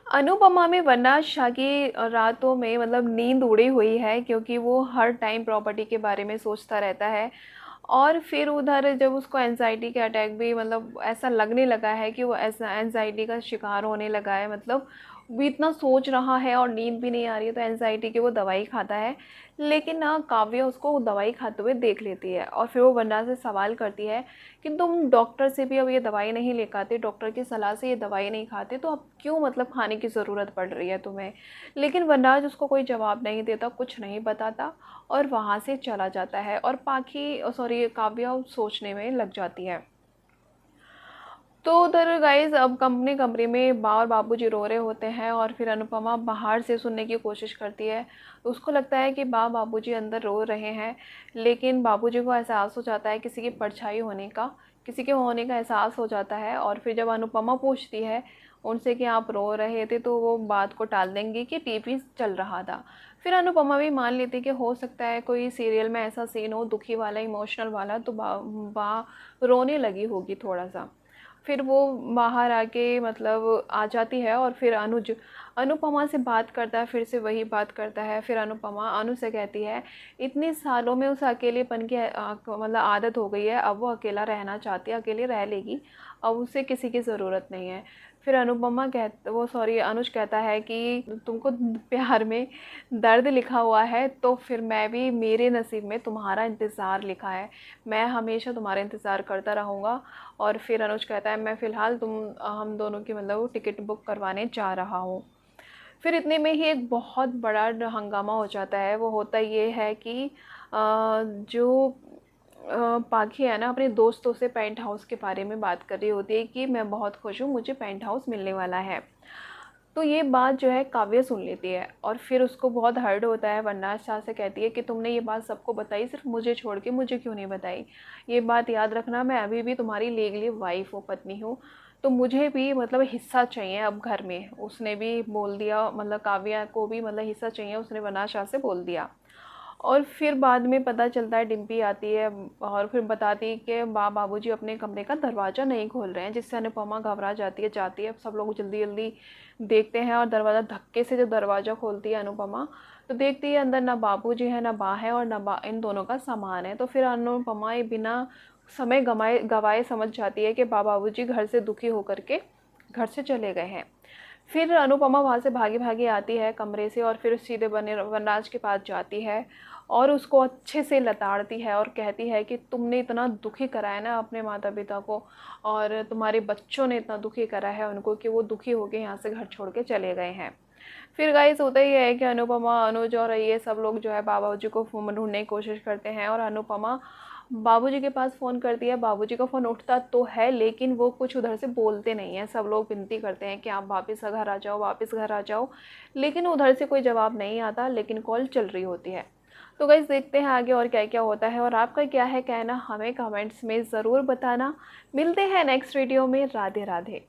अनुपमा में वरना शाह की रातों में मतलब नींद उड़ी हुई है, क्योंकि वो हर टाइम प्रॉपर्टी के बारे में सोचता रहता है। और फिर उधर जब उसको एनजाइटी के अटैक भी मतलब ऐसा लगने लगा है कि वो ऐसा एनजाइटी का शिकार होने लगा है, मतलब वो इतना सोच रहा है और नींद भी नहीं आ रही है, तो एनजाइटी की वो दवाई खाता है। लेकिन ना काव्या उसको वो दवाई खाते हुए देख लेती है और फिर वो वंदना से सवाल करती है कि तुम डॉक्टर से भी अब ये दवाई नहीं ले पाते, डॉक्टर की सलाह से ये दवाई नहीं खाते, तो अब क्यों मतलब खाने की ज़रूरत पड़ रही है तुम्हें। लेकिन वनराज उसको कोई जवाब नहीं देता, कुछ नहीं बताता और वहाँ से चला जाता है और पाखी सॉरी काव्या सोचने में लग जाती है। तो उधर गाइस अब कंपनी कमरे में बा और बाबूजी रो रहे होते हैं और फिर अनुपमा बाहर से सुनने की कोशिश करती है। तो उसको लगता है कि बा बाबूजी अंदर रो रहे हैं, लेकिन बाबूजी को एहसास हो जाता है किसी की परछाई होने का, किसी के होने का एहसास हो जाता है। और फिर जब अनुपमा पूछती है उनसे कि आप रो रहे थे, तो वो बात को टाल देंगे कि टीवी चल रहा था। फिर अनुपमा भी मान लेती कि हो सकता है कोई सीरियल में ऐसा सीन हो दुखी वाला, इमोशनल वाला, तो बा रोने लगी होगी थोड़ा सा। फिर वो बाहर आके मतलब आ जाती है और फिर अनुज अनुपमा से बात करता है, फिर से वही बात करता है। फिर अनुपमा अनु से कहती है इतने सालों में उस अकेलेपन की मतलब आदत हो गई है, अब वो अकेला रहना चाहती है, अकेले रह लेगी, अब उसे किसी की ज़रूरत नहीं है। फिर अनुपमा कह वो सॉरी अनुज कहता है कि तुमको प्यार में दर्द लिखा हुआ है, तो फिर मैं भी, मेरे नसीब में तुम्हारा इंतज़ार लिखा है, मैं हमेशा तुम्हारा इंतज़ार करता रहूँगा। और फिर अनुज कहता है मैं फ़िलहाल हम दोनों की मतलब टिकट बुक करवाने जा रहा हूँ। फिर इतने में ही एक बहुत बड़ा हंगामा हो जाता है। वो होता ये है कि जो पाखी है ना अपने दोस्तों से पेंट हाउस के बारे में बात कर रही होती है कि मैं बहुत खुश हूँ, मुझे पेंट हाउस मिलने वाला है। तो ये बात जो है काव्या सुन लेती है और फिर उसको बहुत हर्ट होता है। वरना शाह से कहती है कि तुमने ये बात सबको बताई, सिर्फ मुझे छोड़ के, मुझे क्यों नहीं बताई। ये बात याद रखना, मैं अभी भी तुम्हारी लीगली वाइफ हूँ, पत्नी हूँ, तो मुझे भी मतलब हिस्सा चाहिए अब घर में। उसने भी बोल दिया, मतलब काव्या को भी मतलब हिस्सा चाहिए, उसने वरना शाह से बोल दिया। और फिर बाद में पता चलता है डिम्पी आती है और फिर बताती है कि बाबूजी अपने कमरे का दरवाज़ा नहीं खोल रहे हैं, जिससे अनुपमा घबरा जाती है, जाती है। सब लोग जल्दी जल्दी देखते हैं और दरवाज़ा धक्के से जब दरवाज़ा खोलती है अनुपमा, तो देखती है अंदर ना बाबूजी है, ना बा है, और ना बा इन दोनों का सामान है। तो फिर अनुपमा ये बिना समय गवाए गवाए समझ जाती है कि बाबूजी घर से दुखी होकर के घर से चले गए हैं। फिर अनुपमा वहाँ से भागी भागी आती है कमरे से और फिर सीधे वनराज के पास जाती है और उसको अच्छे से लताड़ती है और कहती है कि तुमने इतना दुखी करा है ना अपने माता पिता को, और तुम्हारे बच्चों ने इतना दुखी करा है उनको कि वो दुखी होकर यहाँ से घर छोड़ के चले गए हैं। फिर गाइस होता ही है कि अनुपमा, अनुज और ये सब लोग जो है बाबूजी को ढूंढने की कोशिश करते हैं और अनुपमा बाबूजी के पास फ़ोन करती है। बाबूजी का फ़ोन उठता तो है, लेकिन वो कुछ उधर से बोलते नहीं हैं। सब लोग विनती करते हैं कि आप वापस घर आ जाओ, वापस घर आ जाओ, लेकिन उधर से कोई जवाब नहीं आता, लेकिन कॉल चल रही होती है। तो गाइस देखते हैं आगे और क्या क्या होता है, और आपका क्या है कहना हमें कमेंट्स में ज़रूर बताना। मिलते हैं नेक्स्ट वीडियो में। राधे राधे।